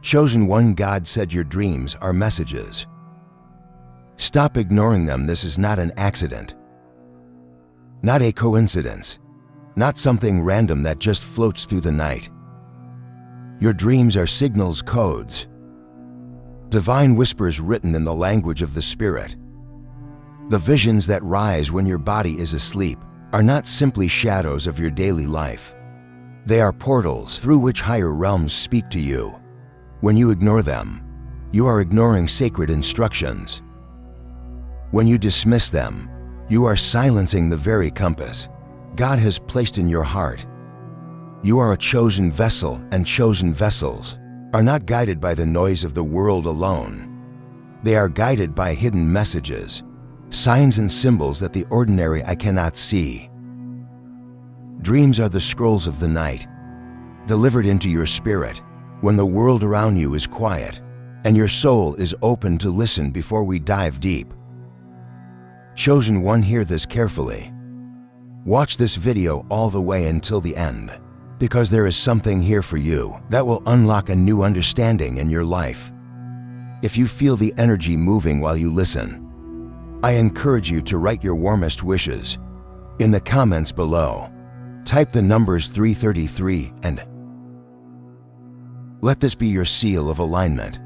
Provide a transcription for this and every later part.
Chosen one, God said your dreams are messages. Stop ignoring them. This is not an accident, not a coincidence, not something random that just floats through the night. Your dreams are signals, codes, divine whispers written in the language of the Spirit. The visions that rise when your body is asleep are not simply shadows of your daily life. They are portals through which higher realms speak to you. When you ignore them, you are ignoring sacred instructions. When you dismiss them, you are silencing the very compass God has placed in your heart. You are a chosen vessel, and chosen vessels are not guided by the noise of the world alone. They are guided by hidden messages, signs and symbols that the ordinary eye cannot see. Dreams are the scrolls of the night, delivered into your spirit when the world around you is quiet and your soul is open to listen. Before we dive deep, Chosen one, hear this carefully. Watch this video all the way until the end, because there is something here for you that will unlock a new understanding in your life. If you feel the energy moving while you listen, I encourage you to write your warmest wishes in the comments below. Type the numbers 333 and let this be your seal of alignment,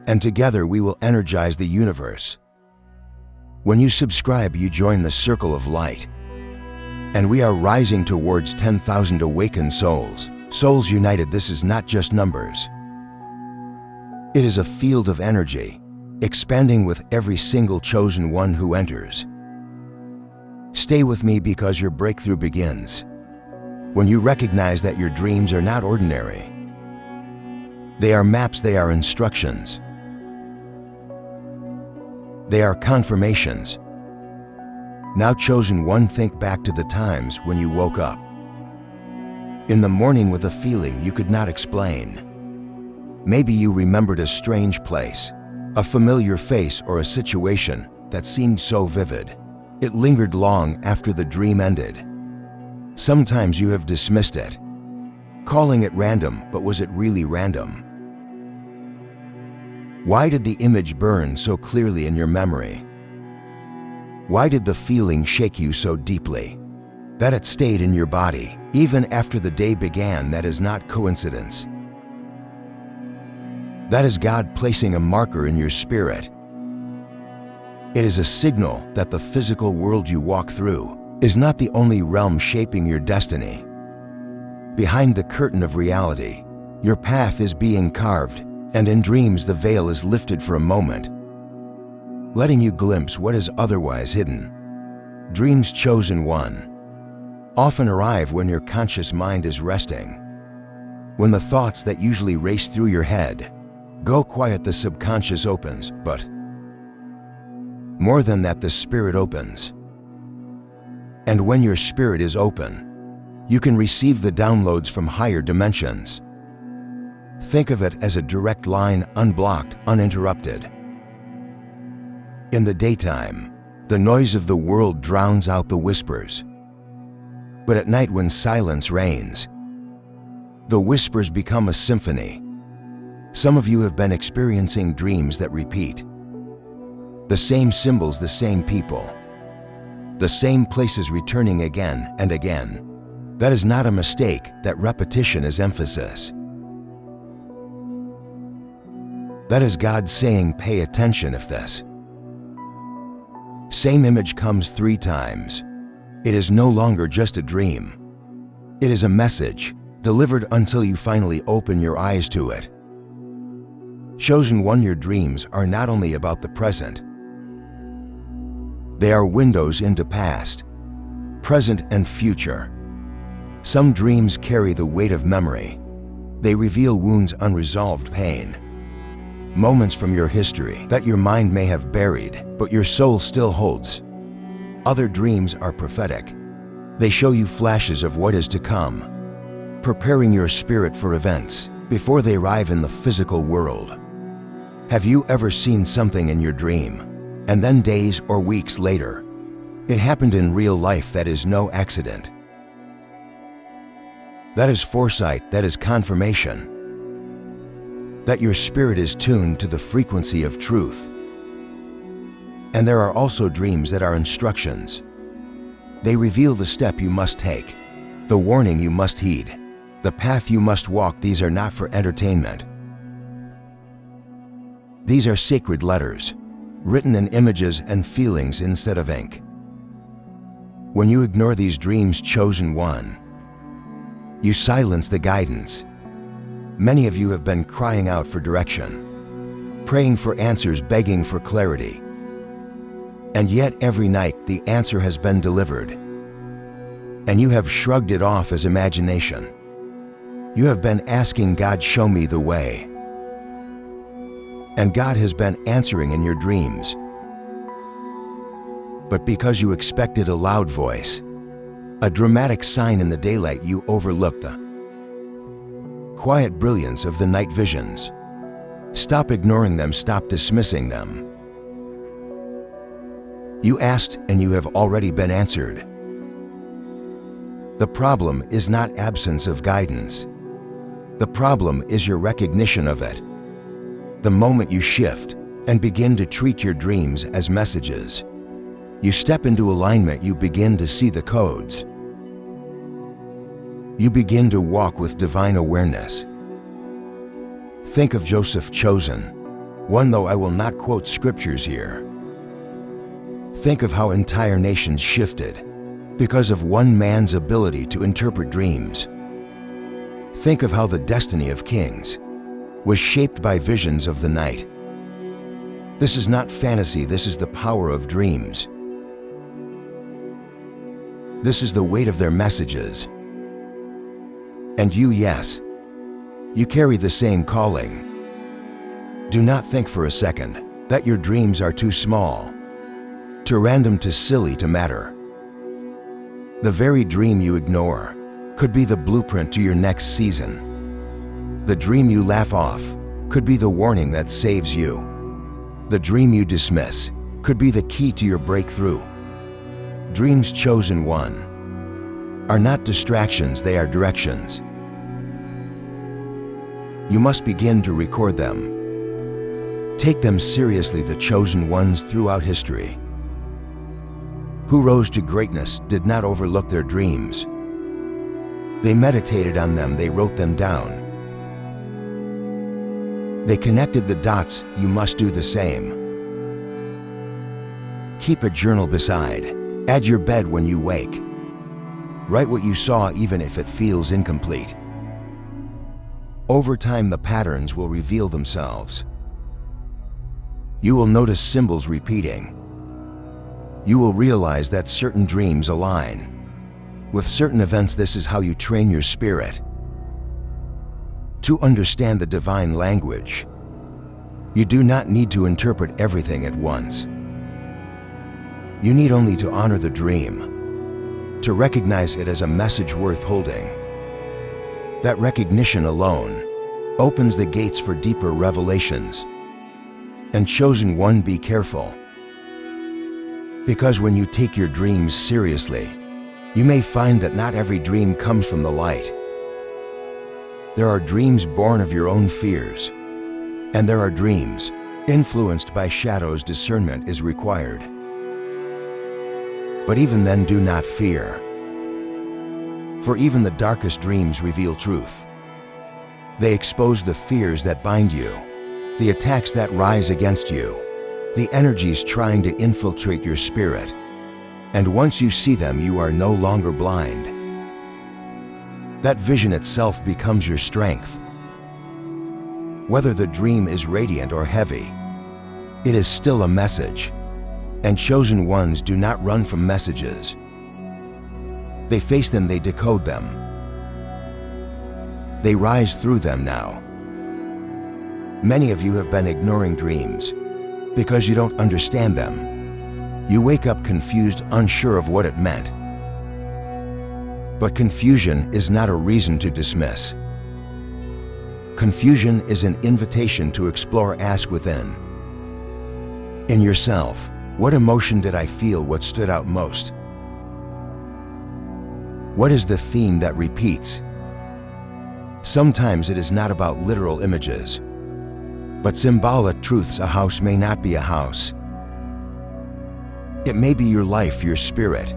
and together we will energize the universe. When you subscribe, you join the circle of light, and we are rising towards 10,000 awakened souls. Souls united. This is not just numbers. It is a field of energy, expanding with every single chosen one who enters. Stay with me, because your breakthrough begins when you recognize that your dreams are not ordinary. They are maps, they are instructions, they are confirmations. Now, chosen one, think back to the times when you woke up in the morning with a feeling you could not explain. Maybe you remembered a strange place, a familiar face, or a situation that seemed so vivid it lingered long after the dream ended. Sometimes you have dismissed it, calling it random, but was it really random? Why did the image burn so clearly in your memory? Why did the feeling shake you so deeply that it stayed in your body even after the day began? That is not coincidence. That is God placing a marker in your spirit. It is a signal that the physical world you walk through is not the only realm shaping your destiny. Behind the curtain of reality, your path is being carved, and in dreams the veil is lifted for a moment, letting you glimpse what is otherwise hidden. Dreams, chosen one, often arrive when your conscious mind is resting. When the thoughts that usually race through your head go quiet, the subconscious opens, but more than that, the spirit opens. And when your spirit is open, you can receive the downloads from higher dimensions. Think of it as a direct line, unblocked, uninterrupted. In the daytime, the noise of the world drowns out the whispers. But at night, when silence reigns, the whispers become a symphony. Some of you have been experiencing dreams that repeat. The same symbols, the same people, the same places returning again and again. That is not a mistake. That repetition is emphasis. That is God saying, pay attention. If this same image comes 3 times, it is no longer just a dream. It is a message delivered until you finally open your eyes to it. Chosen one, your dreams are not only about the present. They are windows into past, present, and future. Some dreams carry the weight of memory. They reveal wounds, unresolved pain, moments from your history that your mind may have buried, but your soul still holds. Other dreams are prophetic. They show you flashes of what is to come, preparing your spirit for events before they arrive in the physical world. Have you ever seen something in your dream, and then days or weeks later, it happened in real life? That is no accident. That is foresight. That is confirmation. that your spirit is tuned to the frequency of truth. And there are also dreams that are instructions. They reveal the step you must take, the warning you must heed, the path you must walk. These are not for entertainment. These are sacred letters, written in images and feelings instead of ink. When you ignore these dreams, chosen one, you silence the guidance. Many of you have been crying out for direction, praying for answers, begging for clarity. And yet every night the answer has been delivered, and you have shrugged it off as imagination. You have been asking God, show me the way. And God has been answering in your dreams. But because you expected a loud voice, a dramatic sign in the daylight, you overlooked the quiet brilliance of the night visions. Stop ignoring them, stop dismissing them. You asked and you have already been answered. The problem is not absence of guidance. The problem is your recognition of it. The moment you shift and begin to treat your dreams as messages, you step into alignment, you begin to see the codes. You begin to walk with divine awareness. Think of Joseph, chosen one, though I will not quote scriptures here. Think of how entire nations shifted because of one man's ability to interpret dreams. Think of how the destiny of kings was shaped by visions of the night. This is not fantasy, this is the power of dreams. This is the weight of their messages. And you, yes, you carry the same calling. Do not think for a second that your dreams are too small, too random, too silly to matter. The very dream you ignore could be the blueprint to your next season. The dream you laugh off could be the warning that saves you. The dream you dismiss could be the key to your breakthrough. Dreams, chosen one, are not distractions, they are directions. You must begin to record them. Take them seriously, the chosen ones throughout history who rose to greatness did not overlook their dreams. They meditated on them, they wrote them down. They connected the dots. You must do the same. Keep a journal beside, at your bed when you wake. Write what you saw, even if it feels incomplete. Over time, the patterns will reveal themselves. You will notice symbols repeating. You will realize that certain dreams align with certain events. This is how you train your spirit to understand the divine language. You do not need to interpret everything at once. You need only to honor the dream, to recognize it as a message worth holding. That recognition alone opens the gates for deeper revelations. And chosen one, be careful. Because when you take your dreams seriously, you may find that not every dream comes from the light. There are dreams born of your own fears, and there are dreams influenced by shadows. Discernment is required. But even then, do not fear, for even the darkest dreams reveal truth. They expose the fears that bind you, the attacks that rise against you, the energies trying to infiltrate your spirit. And once you see them, you are no longer blind. That vision itself becomes your strength. Whether the dream is radiant or heavy, it is still a message. And chosen ones do not run from messages. They face them, they decode them. They rise through them now. Many of you have been ignoring dreams because you don't understand them. You wake up confused, unsure of what it meant. But confusion is not a reason to dismiss. Confusion is an invitation to explore. Ask within, in yourself, what emotion did I feel? What stood out most? What is the theme that repeats? Sometimes it is not about literal images. But symbolic truths: a house may not be a house. It may be your life, your spirit.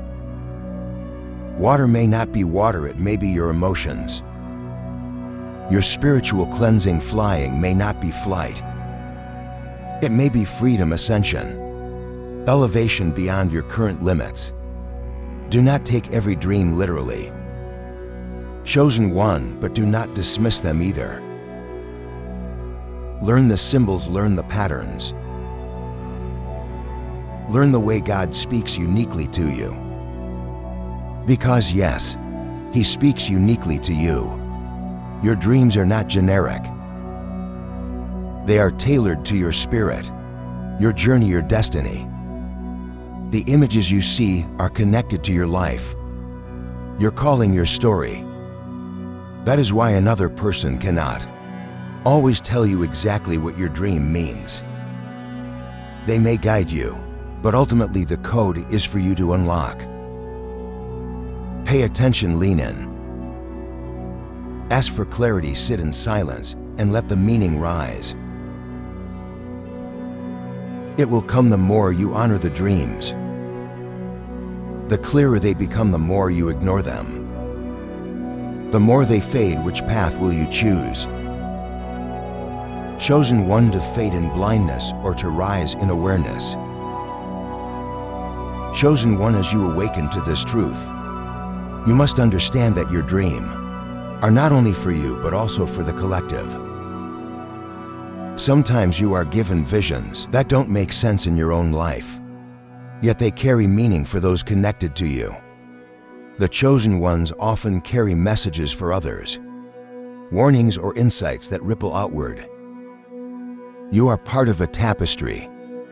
Water may not be water, it may be your emotions. Your spiritual cleansing flying may not be flight. It may be freedom, ascension, elevation beyond your current limits. Do not take every dream literally. Chosen one, but do not dismiss them either. Learn the symbols, learn the patterns. Learn the way God speaks uniquely to you. Because yes, He speaks uniquely to you. Your dreams are not generic. They are tailored to your spirit, your journey, your destiny. The images you see are connected to your life, your calling, your story. That is why another person cannot always tell you exactly what your dream means. They may guide you, but ultimately the code is for you to unlock. Pay attention, lean in. Ask for clarity, sit in silence, and let the meaning rise. It will come the more you honor the dreams. The clearer they become, the more you ignore them. The more they fade, which path will you choose? Chosen one, to fade in blindness or to rise in awareness. Chosen one, as you awaken to this truth, you must understand that your dream are not only for you but also for the collective. Sometimes you are given visions that don't make sense in your own life, yet they carry meaning for those connected to you. The chosen ones often carry messages for others, warnings or insights that ripple outward. You are part of a tapestry,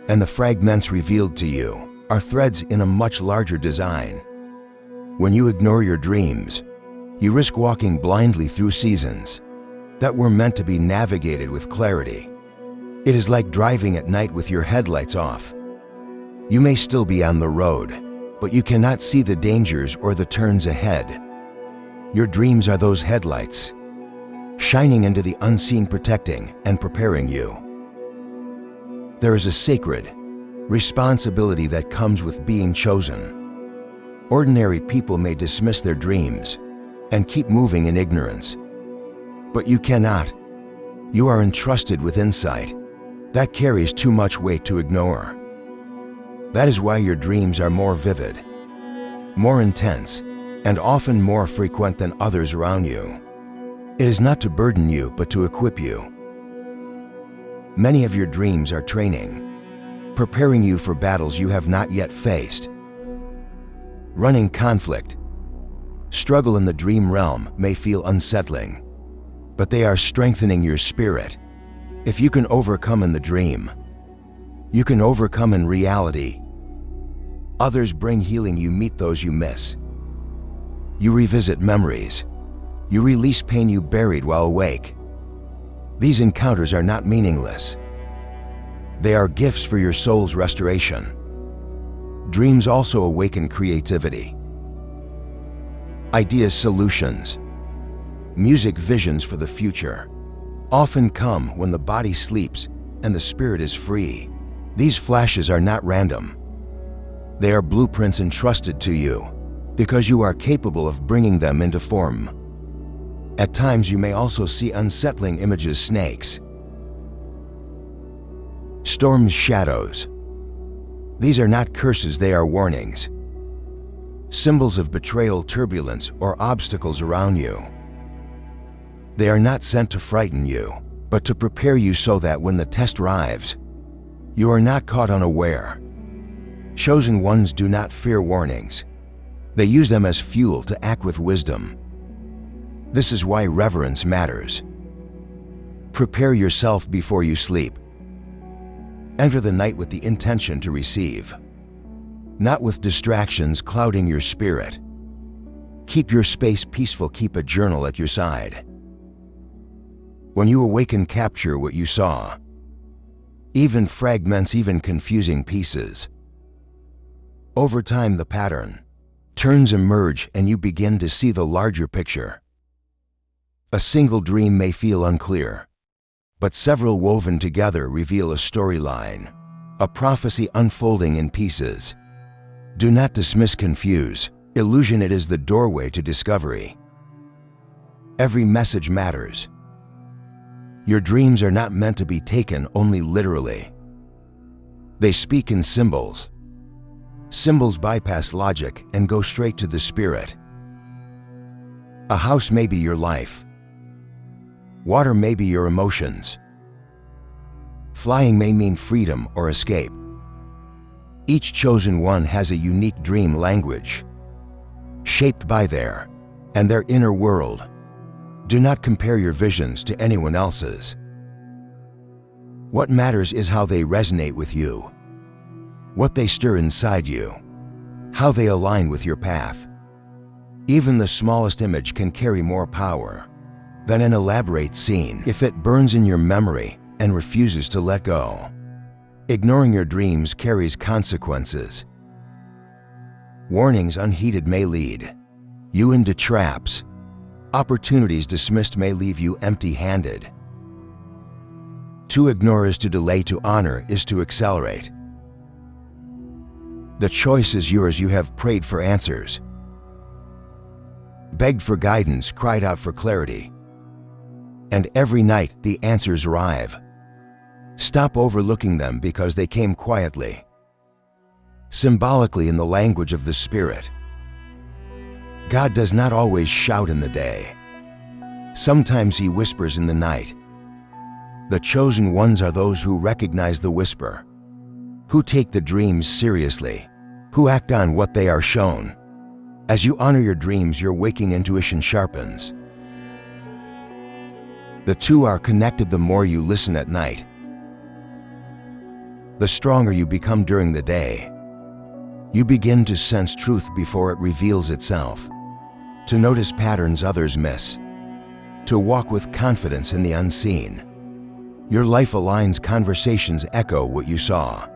and the fragments revealed to you are threads in a much larger design. When you ignore your dreams, you risk walking blindly through seasons that were meant to be navigated with clarity. It is like driving at night with your headlights off. You may still be on the road, but you cannot see the dangers or the turns ahead. Your dreams are those headlights, shining into the unseen, protecting and preparing you. There is a sacred responsibility that comes with being chosen. Ordinary people may dismiss their dreams and keep moving in ignorance. But you cannot. You are entrusted with insight that carries too much weight to ignore. That is why your dreams are more vivid, more intense, and often more frequent than others around you. It is not to burden you, but to equip you. Many of your dreams are training, preparing you for battles you have not yet faced. Running conflict, struggle in the dream realm may feel unsettling, but they are strengthening your spirit. If you can overcome in the dream, you can overcome in reality. Others bring healing, you meet those you miss. You revisit memories. You release pain you buried while awake. These encounters are not meaningless. They are gifts for your soul's restoration. Dreams also awaken creativity. Ideas, solutions, music, visions for the future often come when the body sleeps and the spirit is free. These flashes are not random. They are blueprints entrusted to you because you are capable of bringing them into form. At times you may also see unsettling images: snakes, storms, shadows. These are not curses, they are warnings. Symbols of betrayal, turbulence, or obstacles around you. They are not sent to frighten you, but to prepare you so that when the test arrives, you are not caught unaware. Chosen ones do not fear warnings. They use them as fuel to act with wisdom. This is why reverence matters. Prepare yourself before you sleep. Enter the night with the intention to receive, not with distractions clouding your spirit. Keep your space peaceful, keep a journal at your side. When you awaken, capture what you saw, even fragments, even confusing pieces. Over time, the pattern turns emerge and you begin to see the larger picture. A single dream may feel unclear, but several woven together reveal a storyline, a prophecy unfolding in pieces. Do not dismiss, confuse, illusion. It is the doorway to discovery. Every message matters. Your dreams are not meant to be taken only literally. They speak in symbols. Symbols bypass logic and go straight to the spirit. A house may be your life. Water may be your emotions. Flying may mean freedom or escape. Each chosen one has a unique dream language, shaped by their inner world. Do not compare your visions to anyone else's. What matters is how they resonate with you, what they stir inside you, how they align with your path. Even the smallest image can carry more power than an elaborate scene if it burns in your memory and refuses to let go. Ignoring your dreams carries consequences. Warnings unheeded may lead you into traps. Opportunities dismissed may leave you empty-handed. To ignore is to delay, to honor is to accelerate. The choice is yours. You have prayed for answers, begged for guidance, cried out for clarity. And every night the answers arrive. Stop overlooking them because they came quietly, symbolically, in the language of the Spirit. God does not always shout in the day. Sometimes He whispers in the night. The chosen ones are those who recognize the whisper, who take the dreams seriously, who act on what they are shown. As you honor your dreams, your waking intuition sharpens. The two are connected. The more you listen at night, the stronger you become during the day. You begin to sense truth before it reveals itself, to notice patterns others miss, to walk with confidence in the unseen. Your life aligns, conversations echo what you saw.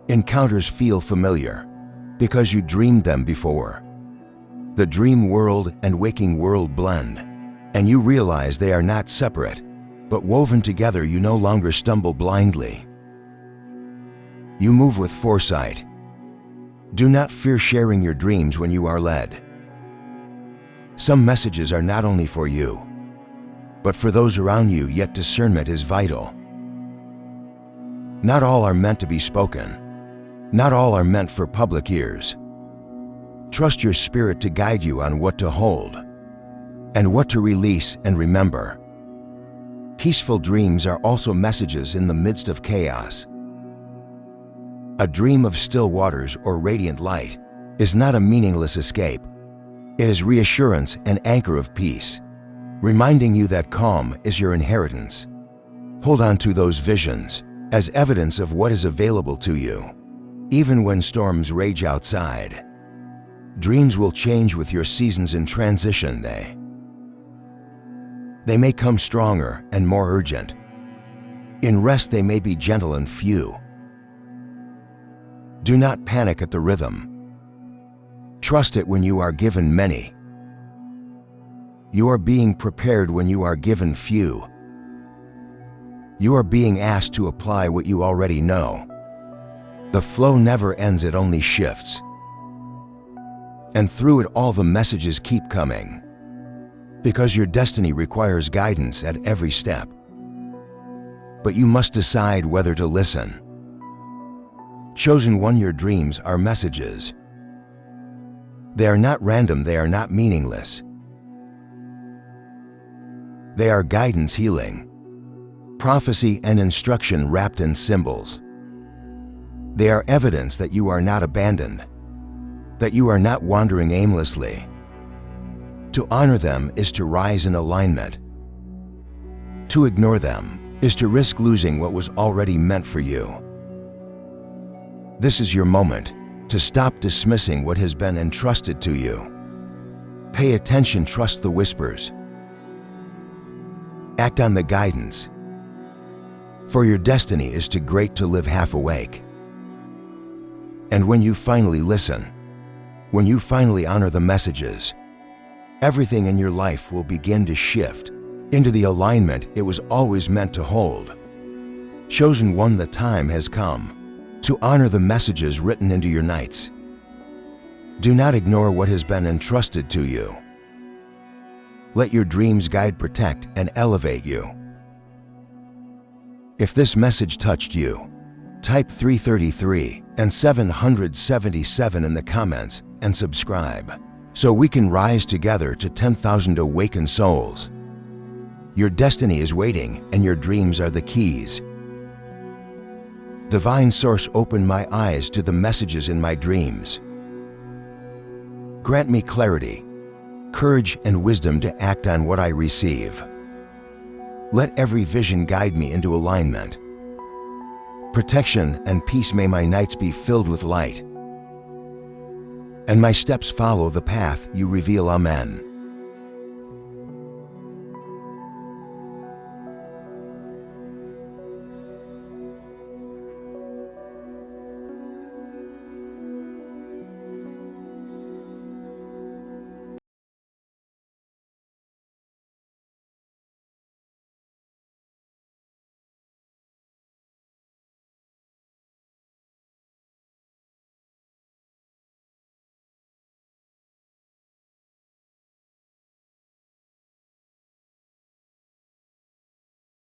Encounters feel familiar because you dreamed them before. The dream world and waking world blend, and you realize they are not separate, but woven together. You no longer stumble blindly. You move with foresight. Do not fear sharing your dreams when you are led. Some messages are not only for you, but for those around you, yet discernment is vital. Not all are meant to be spoken. Not all are meant for public ears. Trust your spirit to guide you on what to hold and what to release and remember. Peaceful dreams are also messages in the midst of chaos. A dream of still waters or radiant light is not a meaningless escape. It is reassurance, an anchor of peace, reminding you that calm is your inheritance. Hold on to those visions as evidence of what is available to you. Even when storms rage outside, dreams will change with your seasons in transition. They may come stronger and more urgent. In rest they may be gentle and few. Do not panic at the rhythm. Trust it when you are given many. You are being prepared when you are given few. You are being asked to apply what you already know. The flow never ends, it only shifts. And through it all the messages keep coming, because your destiny requires guidance at every step. But you must decide whether to listen. Chosen one, your dreams are messages. They are not random, they are not meaningless. They are guidance, healing, prophecy, and instruction wrapped in symbols. They are evidence that you are not abandoned, that you are not wandering aimlessly. To honor them is to rise in alignment. To ignore them is to risk losing what was already meant for you. This is your moment to stop dismissing what has been entrusted to you. Pay attention, trust the whispers. Act on the guidance. For your destiny is too great to live half awake. And when you finally listen, when you finally honor the messages, everything in your life will begin to shift into the alignment it was always meant to hold. Chosen one, the time has come to honor the messages written into your nights. Do not ignore what has been entrusted to you. Let your dreams guide, protect, and elevate you. If this message touched you, type 333 and 777 in the comments and subscribe, so we can rise together to 10,000 awakened souls. Your destiny is waiting, and your dreams are the keys. Divine Source, open my eyes to the messages in my dreams. Grant me clarity, courage, and wisdom to act on what I receive. Let every vision guide me into alignment. Protection and peace, may my nights be filled with light, and my steps follow the path you reveal. Amen.